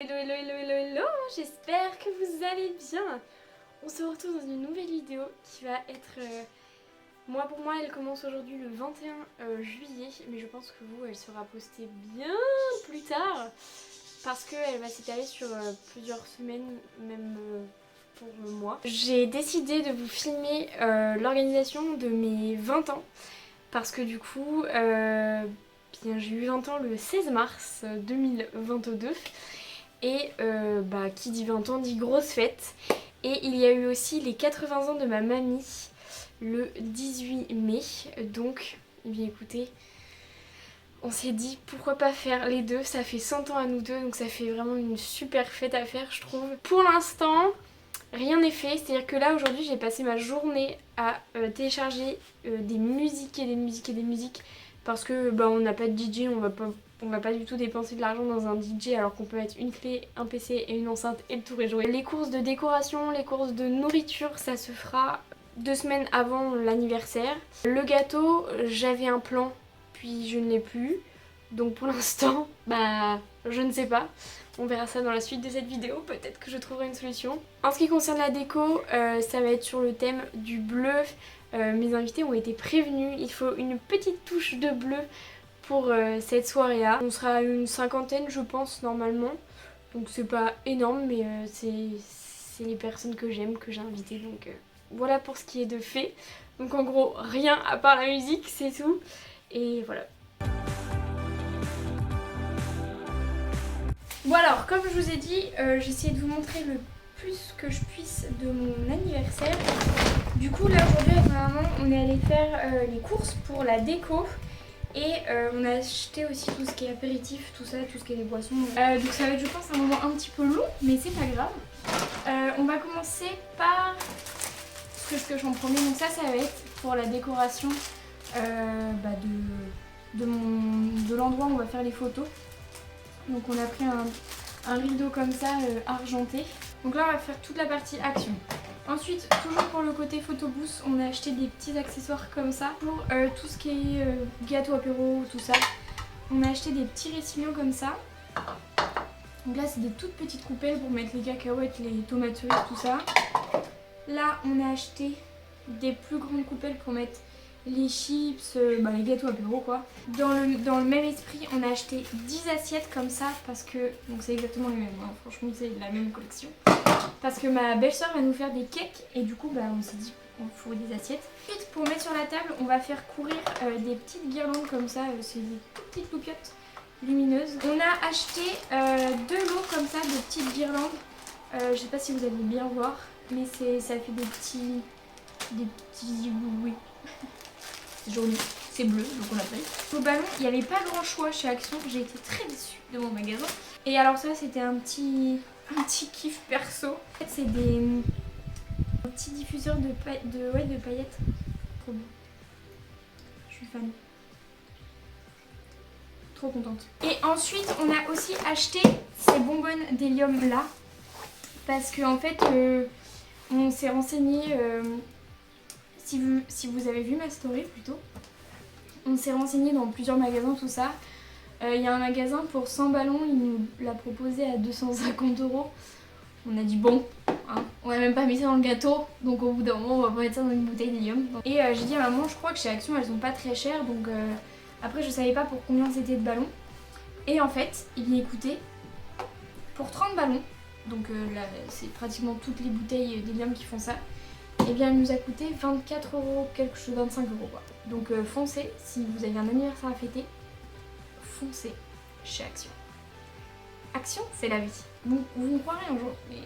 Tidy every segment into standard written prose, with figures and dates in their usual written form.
Hello, hello, hello, hello, hello, j'espère que vous allez bien. On se retrouve dans une nouvelle vidéo qui va être... pour moi, elle commence aujourd'hui le 21 juillet, mais je pense que vous, elle sera postée bien plus tard parce qu'elle va s'étaler sur plusieurs semaines, même pour le mois. J'ai décidé de vous filmer l'organisation de mes 20 ans parce que du coup, j'ai eu 20 ans le 16 mars 2022. Et qui dit 20 ans dit grosse fête. Et il y a eu aussi les 80 ans de ma mamie le 18 mai. Donc, eh bien écoutez, on s'est dit pourquoi pas faire les deux. Ça fait 100 ans à nous deux, donc ça fait vraiment une super fête à faire, je trouve. Pour l'instant, rien n'est fait. C'est-à-dire que là, aujourd'hui, j'ai passé ma journée à télécharger des musiques et des musiques et des musiques. Parce que on n'a pas de DJ, on va pas du tout dépenser de l'argent dans un DJ alors qu'on peut mettre une clé, un PC et une enceinte et le tour est joué. Les courses de décoration, les courses de nourriture, ça se fera 2 semaines avant l'anniversaire. Le gâteau, j'avais un plan, puis je ne l'ai plus. Donc pour l'instant, je ne sais pas. On verra ça dans la suite de cette vidéo, peut-être que je trouverai une solution. En ce qui concerne la déco, ça va être sur le thème du bleu. Mes invités ont été prévenus, il faut une petite touche de bleu pour cette soirée-là. On sera une 50aine je pense normalement, donc c'est pas énorme mais c'est les personnes que j'aime, que j'ai invitées, donc voilà pour ce qui est de fait. Donc en gros rien à part la musique, c'est tout, et voilà. Bon alors, comme je vous ai dit, j'ai essayé de vous montrer le plus que je puisse de mon anniversaire. Du coup là aujourd'hui avec ma maman on est allé faire les courses pour la déco. Et on a acheté aussi tout ce qui est apéritif, tout ça, tout ce qui est les boissons. Donc ça va être je pense un moment un petit peu long, mais c'est pas grave. On va commencer par ce que je pioche en premier. Donc ça va être pour la décoration de l'endroit où on va faire les photos. Donc on a pris un rideau comme ça argenté. Donc là on va faire toute la partie action. Ensuite, toujours pour le côté photobooth, on a acheté des petits accessoires comme ça. Pour tout ce qui est gâteau apéro, tout ça, on a acheté des petits récipients comme ça. Donc là c'est des toutes petites coupelles pour mettre les cacahuètes, les tomates cerises, tout ça. Là on a acheté des plus grandes coupelles pour mettre les chips, les gâteaux apéro quoi. Dans le même esprit, on a acheté 10 assiettes comme ça parce que, donc c'est exactement les mêmes, hein. Franchement c'est la même collection. Parce que ma belle-sœur va nous faire des cakes et du coup on s'est dit on faut des assiettes. Ensuite pour mettre sur la table, on va faire courir des petites guirlandes comme ça, c'est des toutes petites loupiottes lumineuses. On a acheté 2 lots comme ça de petites guirlandes. Je sais pas si vous allez bien voir, mais ça fait des petits oui. C'est jaune, c'est bleu, donc on l'a pris. Globalement, il n'y avait pas grand choix chez Action, j'ai été très déçue de mon magasin. Et alors ça, c'était un petit kiff perso. En fait, c'est des petits diffuseurs de paillettes. Trop beau. Je suis fan. Trop contente. Et ensuite, on a aussi acheté ces bonbonnes d'hélium là. Parce qu'en fait, on s'est renseigné... Si vous avez vu ma story plutôt, on s'est renseigné dans plusieurs magasins, tout ça. Il y a un magasin pour 100 ballons, il nous l'a proposé à 250 €. On a dit bon, hein, on a même pas mis ça dans le gâteau, donc au bout d'un moment on va pas mettre ça dans une bouteille d'hélium. Et j'ai dit à maman, je crois que chez Action elles sont pas très chères, donc après je savais pas pour combien c'était de ballons. Et en fait, écoutez, pour 30 ballons, donc là c'est pratiquement toutes les bouteilles d'hélium qui font ça. Et bien elle nous a coûté 24 €, quelque chose, 25 € quoi. Donc foncez, si vous avez un anniversaire à fêter, foncez chez Action. Action, c'est la vie. Vous me croirez un jour, mais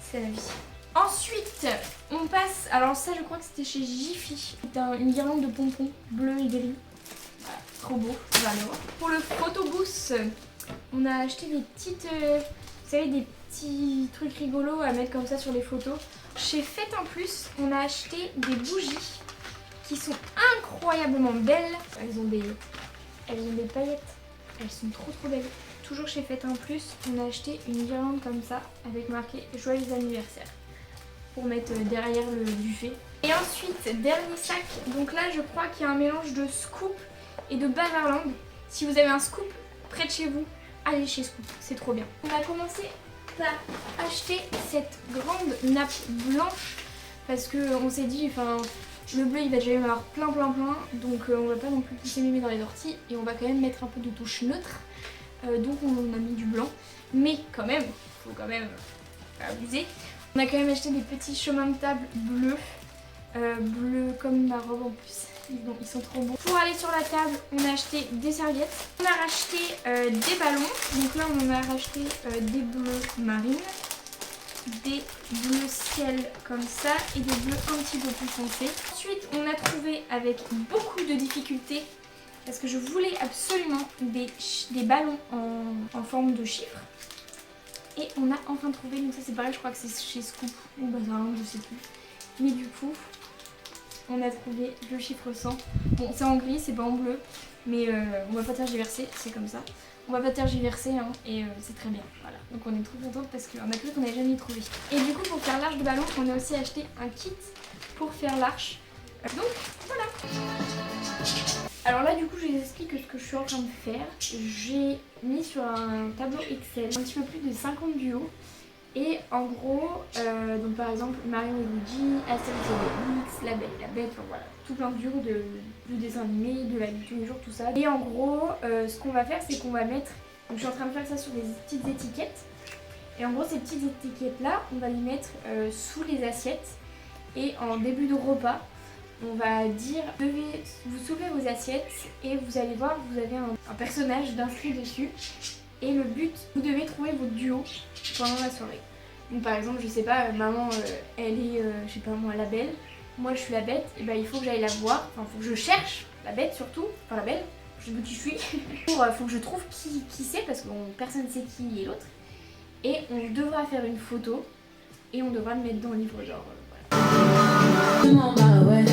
c'est la vie. Ensuite, on passe, alors ça je crois que c'était chez Jiffy. C'est une guirlande de pompons bleu et gris. Voilà, trop beau, on va le voir. Pour le photobooth, on a acheté des petites, vous savez, des petits trucs rigolos à mettre comme ça sur les photos. Chez Fête en Plus, on a acheté des bougies qui sont incroyablement belles. Elles ont des paillettes, elles sont trop belles. Toujours chez Fête en Plus, on a acheté une guirlande comme ça avec marqué Joyeux anniversaire pour mettre derrière le buffet. Et ensuite, dernier sac, donc là je crois qu'il y a un mélange de scoop et de Bavarland. Si vous avez un scoop près de chez vous, aller chez Scoop, c'est trop bien. On a commencé par acheter cette grande nappe blanche parce qu'on s'est dit, enfin, le bleu il va déjà y en avoir plein, donc on va pas non plus pousser mémé dans les orties et on va quand même mettre un peu de touche neutre. Donc on a mis du blanc, mais quand même, faut quand même pas abuser. On a quand même acheté des petits chemins de table bleus, bleus comme ma robe en plus. Ils sont trop beaux. Pour aller sur la table, on a acheté des serviettes. On a racheté des ballons. Donc là, on en a racheté des bleus marines, des bleus ciel comme ça et des bleus un petit peu plus foncés. Ensuite, on a trouvé avec beaucoup de difficultés, parce que je voulais absolument des ballons en forme de chiffres. Et on a enfin trouvé, donc ça c'est pareil, je crois que c'est chez Scoop ou Bazar, je sais plus. Mais du coup, on a trouvé le chiffre 100. Bon, c'est en gris, c'est pas en bleu, mais on va pas tergiverser, c'est comme ça. On va pas tergiverser hein, et c'est très bien. Voilà. Donc on est trop contente parce qu'on a cru qu'on n'avait jamais trouvé. Et du coup, pour faire l'arche de ballon, on a aussi acheté un kit pour faire l'arche. Donc voilà. Alors là, du coup, je vous explique ce que je suis en train de faire. J'ai mis sur un tableau Excel un petit peu plus de 50 duos. Et en gros, donc par exemple Mario et Luigi, Astérix et Obélix, La Belle et la Bête, enfin voilà, tout plein de duos de dessins animés, de la vie de tous les jours, tout ça. Et en gros, ce qu'on va faire, c'est qu'on va mettre, donc je suis en train de faire ça sur des petites étiquettes. Et en gros, ces petites étiquettes là, on va les mettre sous les assiettes. Et en début de repas, on va dire, vous soulevez vos assiettes et vous allez voir, vous avez un personnage d'inscrit dessus. Et le but, vous devez trouver votre duo pendant la soirée. Donc par exemple, je sais pas, maman, elle est, je sais pas moi, la Belle. Moi, je suis la Bête. Et ben il faut que j'aille la voir. Enfin, faut que je cherche la Bête surtout. Enfin, la Belle. Je sais pas qui je suis. Faut que je trouve qui c'est parce que personne ne sait qui est l'autre. Et on devra faire une photo et on devra le mettre dans le livre genre. Voilà.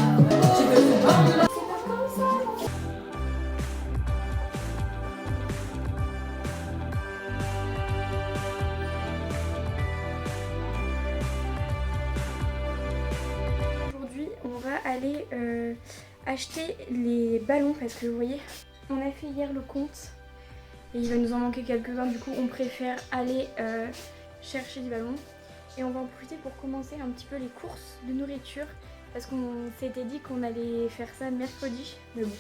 On va aller acheter les ballons parce que vous voyez, on a fait hier le compte et il va nous en manquer quelques-uns. Du coup, on préfère aller chercher des ballons et on va en profiter pour commencer un petit peu les courses de nourriture parce qu'on s'était dit qu'on allait faire ça mercredi, mais bon,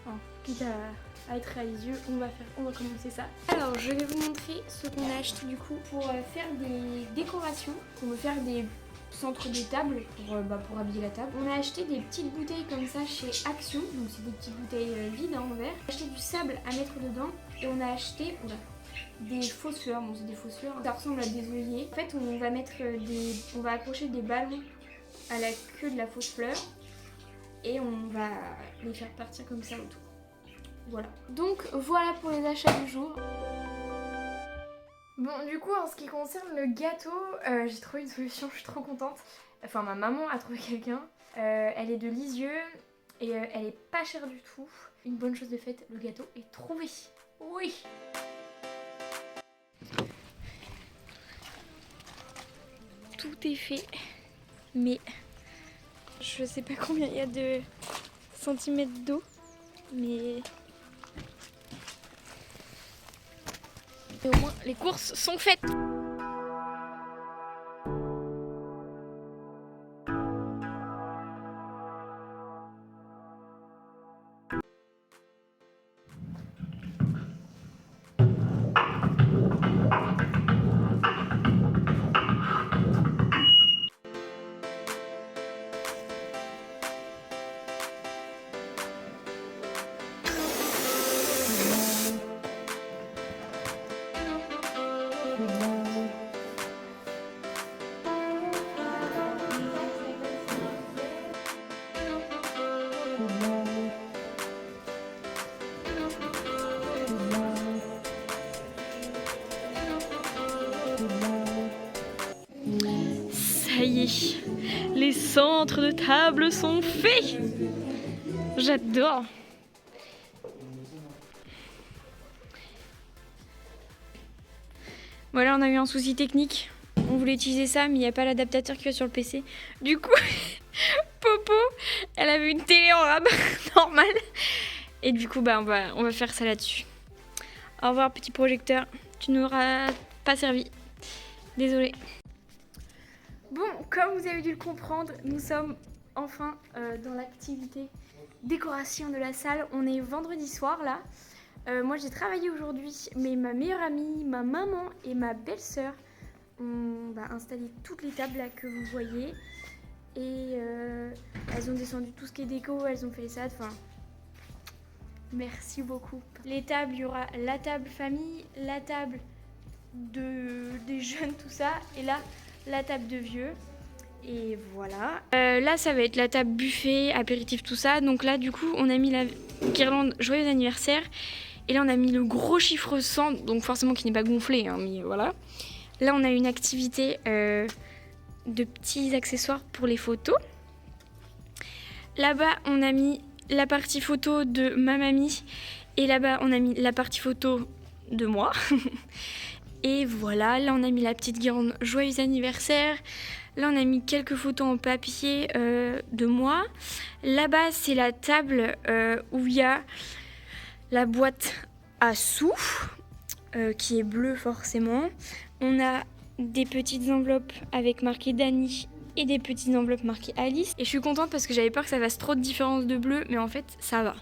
enfin, quitte à être réalisé, on va commencer ça. Alors, je vais vous montrer ce qu'on a acheté du coup pour faire des décorations. On veut faire des centre de table pour habiller la table. On a acheté des petites bouteilles comme ça chez Action, donc c'est des petites bouteilles vides en verre. On a acheté du sable à mettre dedans et on a acheté des fausses fleurs. Bon, c'est des fausses fleurs, ça ressemble à des œillets. En fait, on va accrocher des ballons à la queue de la fausse fleur et on va les faire partir comme ça autour. Voilà. Donc voilà pour les achats du jour. Bon, du coup, en ce qui concerne le gâteau, j'ai trouvé une solution, je suis trop contente. Enfin, ma maman a trouvé quelqu'un. Elle est de Lisieux et elle est pas chère du tout. Une bonne chose de faite, le gâteau est trouvé. Oui! Tout est fait, mais je sais pas combien il y a de centimètres d'eau, mais au moins les courses sont faites. Ça y est, les centres de table sont faits. J'adore. Voilà, on a eu un souci technique. On voulait utiliser ça, mais il n'y a pas l'adaptateur qui va sur le PC. Du coup, Popo, elle avait une télé en rab normale. Et du coup, on va faire ça là-dessus. Au revoir petit projecteur, tu n'auras pas servi. Désolée. Bon, comme vous avez dû le comprendre, nous sommes enfin dans l'activité décoration de la salle. On est vendredi soir là. Moi j'ai travaillé aujourd'hui, mais ma meilleure amie, ma maman et ma belle-sœur ont installé toutes les tables là que vous voyez. Et elles ont descendu tout ce qui est déco, elles ont fait les salades, enfin... Merci beaucoup. Les tables, il y aura la table famille, la table des jeunes, tout ça, et là, la table de vieux. Et voilà. Là, ça va être la table buffet, apéritif, tout ça. Donc là, du coup, on a mis la guirlande joyeux anniversaire. Et là, on a mis le gros chiffre 100, donc forcément qui n'est pas gonflé, hein, mais voilà. Là, on a une activité de petits accessoires pour les photos. Là-bas, on a mis la partie photo de ma mamie. Et là-bas, on a mis la partie photo de moi. Et voilà, là, on a mis la petite guirlande joyeux anniversaire. Là, on a mis quelques photos en papier de moi. Là-bas, c'est la table où il y a la boîte à sous, qui est bleue forcément. On a des petites enveloppes avec marqué Dani et des petites enveloppes marquées Alice. Et je suis contente parce que j'avais peur que ça fasse trop de différence de bleu, mais en fait, ça va.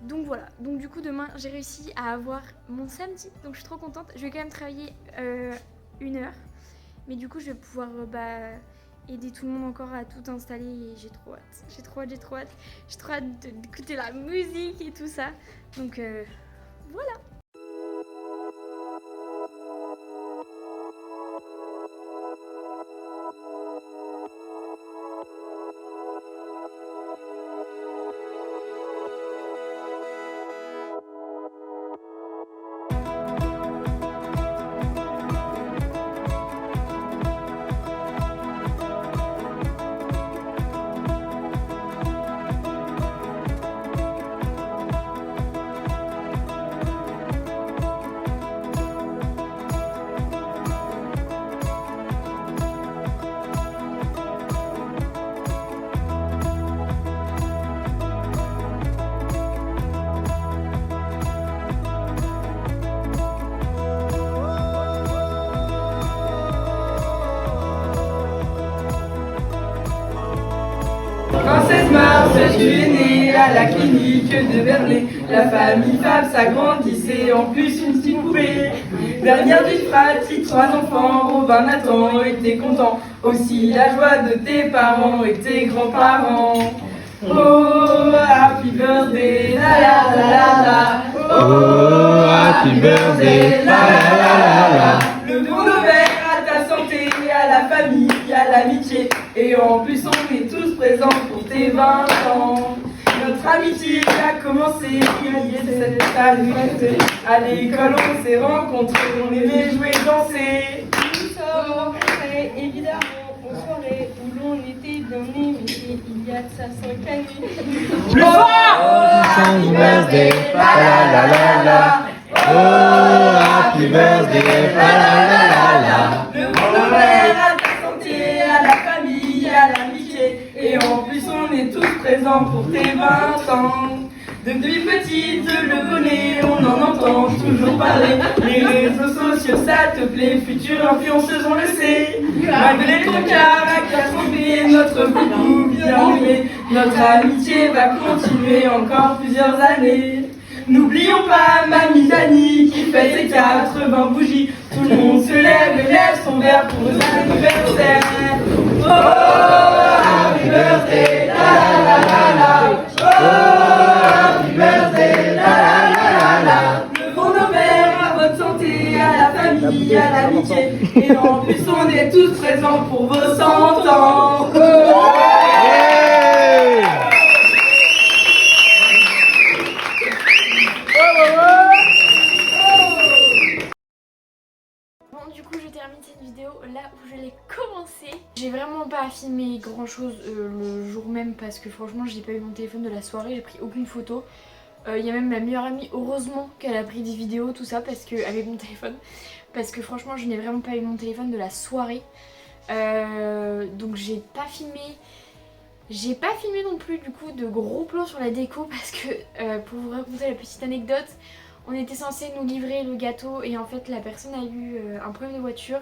Donc voilà, donc du coup demain j'ai réussi à avoir mon samedi, donc je suis trop contente. Je vais quand même travailler 1 heure, mais du coup je vais pouvoir aider tout le monde encore à tout installer et j'ai trop hâte. J'ai trop hâte d'écouter la musique et tout ça. Donc voilà. En 16 mars, je suis née à la clinique de Verlet. La famille Fab s'agrandissait, en plus une petite poupée. Dernière d'une fratrie, 3 enfants, Robin, Nathan était content. Aussi la joie de tes parents et tes grands-parents. Oh, happy birthday, la la la la la. Oh, happy birthday, la la la la la. Le bon Noël à ta santé, à la famille, à l'amitié. Et en plus on est tous présents pour tes 20 ans. Notre amitié a commencé, il y a cette année. À l'école on s'est rencontrés, on aimait jouer, danser. Nous sommes rencontrés évidemment aux soirées où l'on était bien aimés. Il y a de ça 5 années. Plus fort! Happy birthday, la la la la la. Oh, happy birthday, la la la la la. Le bon Noël à ta santé, à la famille, à l'amitié. Et en plus on est tous présents pour tes 20 ans. Depuis petite, le bonnet, on en entend toujours parler. Les réseaux sociaux, ça te plaît, future influenceuse, on le sait. Malgré ton caractère trompé, notre beaucoup bien aimé, notre amitié va continuer encore plusieurs années. N'oublions pas Mamie Dani qui fait ses 80 bougies. Tout le monde se lève et lève son verre pour nos anniversaires. Oh, happy birthday, la la la la. Oh, happy birthday, la la la la. Le bon Noël à votre santé, à la famille, à l'amitié. Et en plus on est tous présents pour vos 100 ans. Bon, du coup, je termine cette vidéo là où je l'ai commencé. J'ai vraiment pas filmé grand chose le jour même parce que franchement, j'ai pas eu mon téléphone de la soirée, j'ai pris aucune photo. Il y a même ma meilleure amie, heureusement qu'elle a pris des vidéos, tout ça, parce que avec mon téléphone. Parce que franchement, je n'ai vraiment pas eu mon téléphone de la soirée. Donc j'ai pas filmé. J'ai pas filmé non plus du coup de gros plans sur la déco parce que pour vous raconter la petite anecdote, On était censé nous livrer le gâteau et en fait la personne a eu un problème de voiture.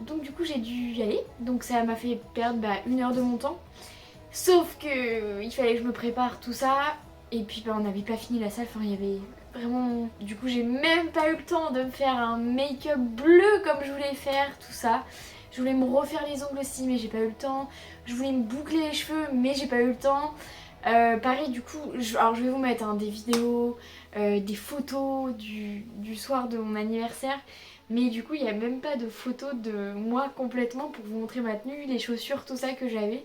Donc du coup j'ai dû y aller. Donc ça m'a fait perdre 1 heure de mon temps. Sauf que il fallait que je me prépare tout ça. Et puis on n'avait pas fini la salle, enfin il y avait vraiment... Du coup j'ai même pas eu le temps de me faire un make-up bleu comme je voulais faire, tout ça. Je voulais me refaire les ongles aussi mais j'ai pas eu le temps. Je voulais me boucler les cheveux mais j'ai pas eu le temps. Pareil du coup, alors je vais vous mettre des vidéos, des photos du soir de mon anniversaire. Mais du coup il n'y a même pas de photos de moi complètement pour vous montrer ma tenue, les chaussures, tout ça que j'avais.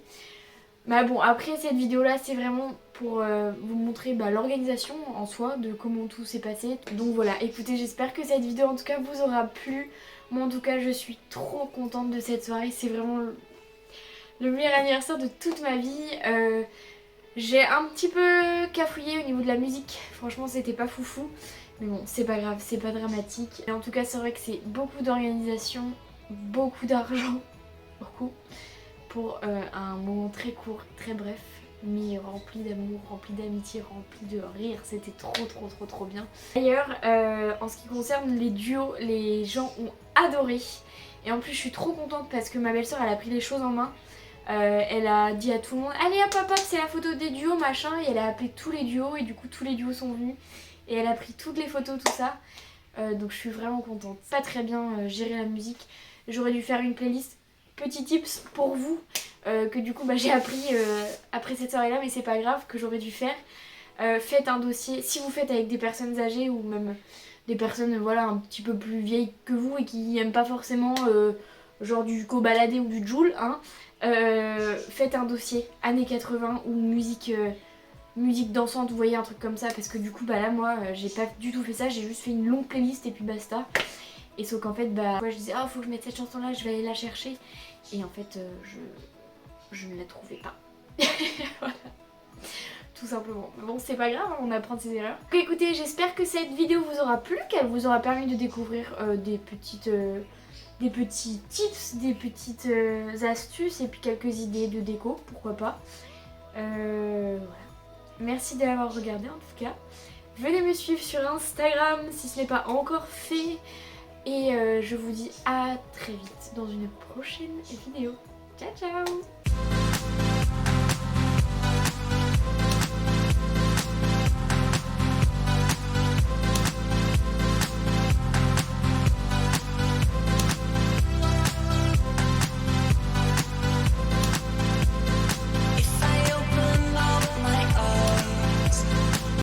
Bah bon, après cette vidéo là c'est vraiment pour vous montrer l'organisation en soi de comment tout s'est passé. Donc voilà, écoutez, j'espère que cette vidéo en tout cas vous aura plu. Moi en tout cas je suis trop contente de cette soirée, c'est vraiment le meilleur anniversaire de toute ma vie. J'ai un petit peu cafouillé au niveau de la musique, franchement c'était pas foufou. Mais bon, c'est pas grave, c'est pas dramatique. Et en tout cas c'est vrai que c'est beaucoup d'organisation, beaucoup d'argent, beaucoup. Pour un moment très court, très bref, mais rempli d'amour, rempli d'amitié, rempli de rire, c'était trop bien. D'ailleurs, en ce qui concerne les duos, les gens ont adoré. Et en plus je suis trop contente parce que ma belle-sœur elle a pris les choses en main. Elle a dit à tout le monde, allez hop hop hop, c'est la photo des duos machin, et elle a appelé tous les duos et du coup tous les duos sont venus. Et elle a pris toutes les photos, tout ça. Donc je suis vraiment contente. Pas très bien gérer la musique. J'aurais dû faire une playlist. Petit tips pour vous que du coup j'ai appris après cette soirée là, mais c'est pas grave, que j'aurais dû faire. Faites un dossier, si vous faites avec des personnes âgées ou même des personnes voilà un petit peu plus vieilles que vous et qui aiment pas forcément genre du Cobaladé ou du Jul, hein, faites un dossier années 80 ou musique dansante, vous voyez, un truc comme ça, parce que du coup là moi j'ai pas du tout fait ça, j'ai juste fait une longue playlist et puis basta. Et sauf qu'en fait moi je disais faut que je mette cette chanson là, je vais aller la chercher, et en fait je ne la trouvais pas. Voilà, tout simplement. Mais bon c'est pas grave, on apprend de ses erreurs. Donc écoutez, j'espère que cette vidéo vous aura plu, qu'elle vous aura permis de découvrir des petits tips, des petites astuces et puis quelques idées de déco, pourquoi pas. Voilà. Merci de l'avoir regardé en tout cas. Venez me suivre sur Instagram si ce n'est pas encore fait. Et je vous dis à très vite dans une prochaine vidéo. Ciao ciao!